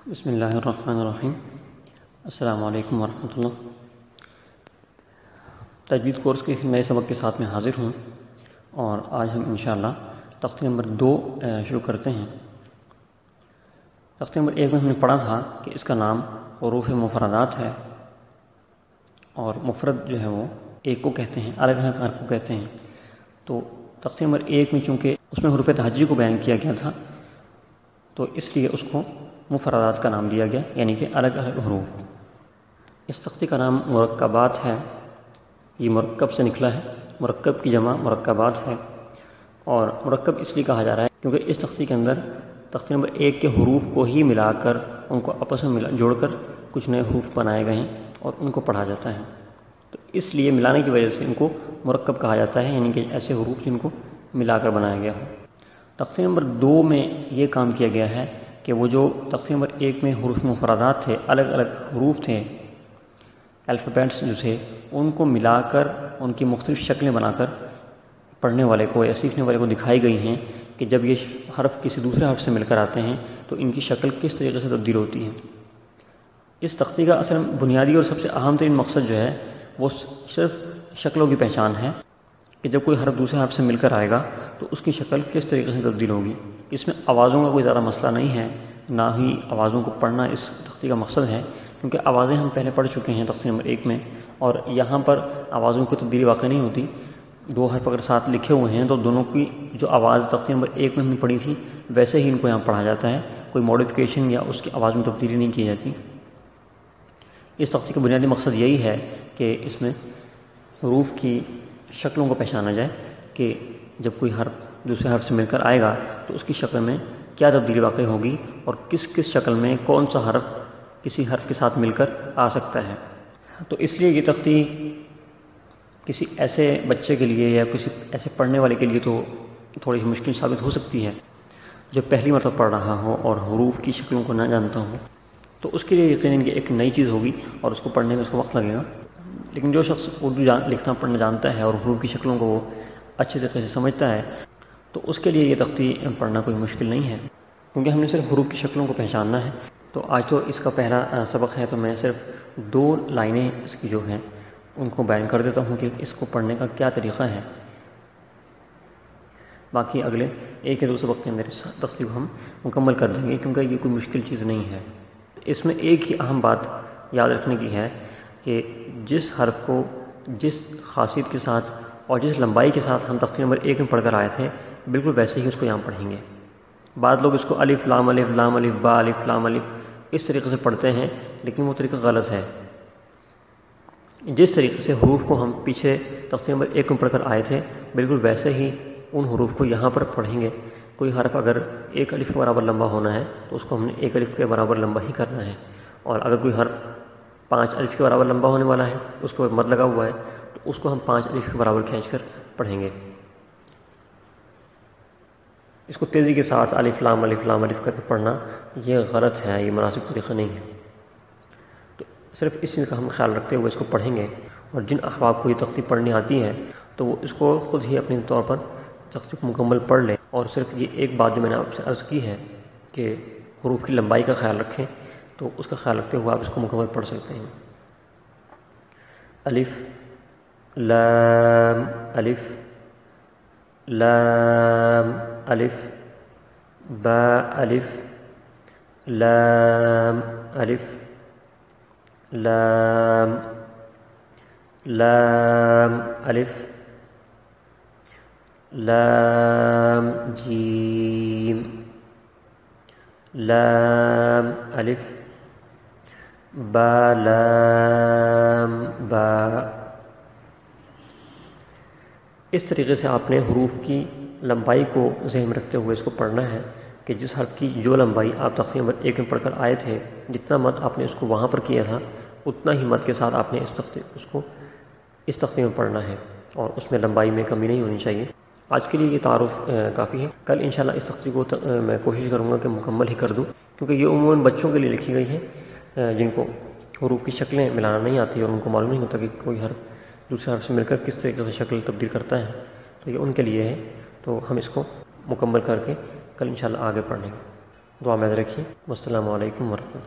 بسم اللہ الرحمن الرحیم۔ السلام علیکم ورحمۃ اللہ۔ تجوید کورس کے نئے سبق کے ساتھ میں حاضر ہوں اور آج ہم انشاءاللہ تختی نمبر 2 شروع کرتے ہیں۔ تختی نمبر 1 میں ہم نے پڑھا تھا کہ اس کا نام حروف مفردات ہے اور مفرد جو ہے وہ ایک کو کہتے ہیں، الگ الگ حرف کو کہتے ہیں۔ تو تختی نمبر 1 میں چونکہ اس میں حروف تہجی کو بیان کیا گیا تھا تو اس لیے اس کو مفردات کا نام دیا گیا، یعنی کہ الگ الگ حروف۔ اس تختی کا نام مرکبات ہے، یہ مرکب سے نکلا ہے، مرکب کی جمع مرکبات ہے، اور مرکب اس لیے کہا جا رہا ہے کیونکہ اس تختی کے اندر تختی نمبر 1 کے حروف کو ہی ملا کر ان کو آپس میں جوڑ کر کچھ نئے حروف بنائے گئے ہیں اور ان کو پڑھا جاتا ہے، تو اس لیے ملانے کی وجہ سے ان کو مرکب کہا جاتا ہے، یعنی کہ ایسے حروف جن کو ملا کر بنایا گیا ہو۔ تختی نمبر 2 میں یہ کام کیا گیا ہے کہ وہ جو تختی نمبر 1 میں حروف مفردات تھے، الگ الگ حروف تھے، الفابیٹس جو تھے، ان کو ملا کر ان کی مختلف شکلیں بنا کر پڑھنے والے کو یا سیکھنے والے کو دکھائی گئی ہیں کہ جب یہ حرف کسی دوسرے حرف سے مل کر آتے ہیں تو ان کی شکل کس طریقے سے تبدیل ہوتی ہے۔ اس تختی کا اصل بنیادی اور سب سے اہم ترین مقصد جو ہے وہ صرف شکلوں کی پہچان ہے کہ جب کوئی حرف دوسرے حرف سے مل کر آئے گا تو اس کی شکل کس طریقے سے تبدیل ہوگی۔ اس میں آوازوں کا کوئی زیادہ مسئلہ نہیں ہے، نہ ہی آوازوں کو پڑھنا اس تختی کا مقصد ہے، کیونکہ آوازیں ہم پہلے پڑھ چکے ہیں تختی نمبر 1 میں، اور یہاں پر آوازوں کی تبدیلی واقع نہیں ہوتی۔ دو حرف اگر ساتھ لکھے ہوئے ہیں تو دونوں کی جو آواز تختی نمبر 1 میں ہم نے پڑھی تھی ویسے ہی ان کو یہاں پڑھا جاتا ہے، کوئی موڈیفیکیشن یا اس کی آواز میں تبدیلی نہیں کی جاتی۔ اس تختی کا بنیادی مقصد یہی ہے کہ اس میں حروف کی شکلوں کو پہچانا جائے کہ جب کوئی حرف دوسرے حرف سے مل کر آئے گا تو اس کی شکل میں کیا تبدیلی واقع ہوگی اور کس کس شکل میں کون سا حرف کسی حرف کے ساتھ مل کر آ سکتا ہے۔ تو اس لیے یہ تختی کسی ایسے بچے کے لیے یا کسی ایسے پڑھنے والے کے لیے تو تھوڑی سی مشکل ثابت ہو سکتی ہے جو پہلی مرتبہ پڑھ رہا ہو اور حروف کی شکلوں کو نہ جانتا ہو، تو اس کے لیے یقیناً یہ ایک نئی چیز ہوگی اور اس کو پڑھنے میں اس کو وقت لگے گا۔ لیکن جو شخص اردو لکھنا پڑھنا جانتا ہے اور حروف کی شکلوں کو وہ اچھے طریقے سے سمجھتا ہے تو اس کے لیے یہ تختی پڑھنا کوئی مشکل نہیں ہے، کیونکہ ہم نے صرف حروف کی شکلوں کو پہچاننا ہے۔ تو آج تو اس کا پہلا سبق ہے، تو میں صرف 2 لائنیں اس کی جو ہیں ان کو بیان کر دیتا ہوں کہ اس کو پڑھنے کا کیا طریقہ ہے، باقی اگلے 1 یا 2 سبق کے اندر اس تختی کو ہم مکمل کر دیں گے، کیونکہ یہ کوئی مشکل چیز نہیں ہے۔ اس میں ایک ہی اہم بات یاد رکھنے کی ہے کہ جس حرف کو جس خاصیت کے ساتھ اور جس لمبائی کے ساتھ ہم تختی نمبر 1 میں پڑھ کر آئے تھے بالکل ویسے ہی اس کو یہاں پڑھیں گے۔ بعض لوگ اس کو الف لام الف لام الف با الف لام الف اس طریقے سے پڑھتے ہیں، لیکن وہ طریقہ غلط ہے۔ جس طریقے سے حروف کو ہم پیچھے تختی نمبر 1 میں پڑھ کر آئے تھے بالکل ویسے ہی ان حروف کو یہاں پر پڑھیں گے۔ کوئی حرف اگر 1 الف کے برابر لمبا ہونا ہے تو اس کو ہم نے 1 الف کے برابر لمبا ہی کرنا ہے، اور اگر کوئی حرف 5 الف کے برابر لمبا ہونے والا ہے اس کو مد لگا ہوا ہے تو اس کو ہم 5 الف کے برابر کھینچ کر پڑھیں گے۔ اس کو تیزی کے ساتھ الف لام الف کر کے پڑھنا یہ غلط ہے، یہ مناسب طریقہ نہیں ہے۔ تو صرف اس چیز کا ہم خیال رکھتے ہوئے اس کو پڑھیں گے، اور جن احباب کو یہ تختی پڑھنی آتی ہے تو وہ اس کو خود ہی اپنے طور پر تختی کو مکمل پڑھ لیں، اور صرف یہ ایک بات جو میں نے آپ سے عرض کی ہے کہ حروف کی لمبائی کا خیال رکھیں، تو اس کا خیال رکھتے ہوئے آپ اس کو مکمل پڑھ سکتے ہیں۔ الف لام الف لام الف با الف لام الف لام لام الف لام جیم لام الف با لام با۔ اس طریقے سے آپ نے حروف کی لمبائی کو ذہن میں رکھتے ہوئے اس کو پڑھنا ہے کہ جس حرف کی جو لمبائی آپ تختی نمبر 1 میں پڑھ کر آئے تھے، جتنا مد آپ نے اس کو وہاں پر کیا تھا اتنا ہی مد کے ساتھ آپ نے اس تختی میں پڑھنا ہے، اور اس میں لمبائی میں کمی نہیں ہونی چاہیے۔ آج کے لیے یہ تعارف کافی ہے، کل انشاءاللہ اس تختی کو میں کوشش کروں گا کہ مکمل ہی کر دوں، کیونکہ یہ عموماً بچوں کے لیے لکھی گئی ہے جن کو حروف کی شکلیں ملانا نہیں آتی اور ان کو معلوم نہیں ہوتا کہ کوئی حرف دوسرے حرف سے مل کر کس طریقے سے شکل تبدیل کرتا ہے، تو یہ ان کے لیے ہے۔ تو ہم اس کو مکمل کر کے کل انشاءاللہ آگے پڑھیں گے۔ دعا میں رکھیے۔ والسلام علیکم ورحمۃ اللہ۔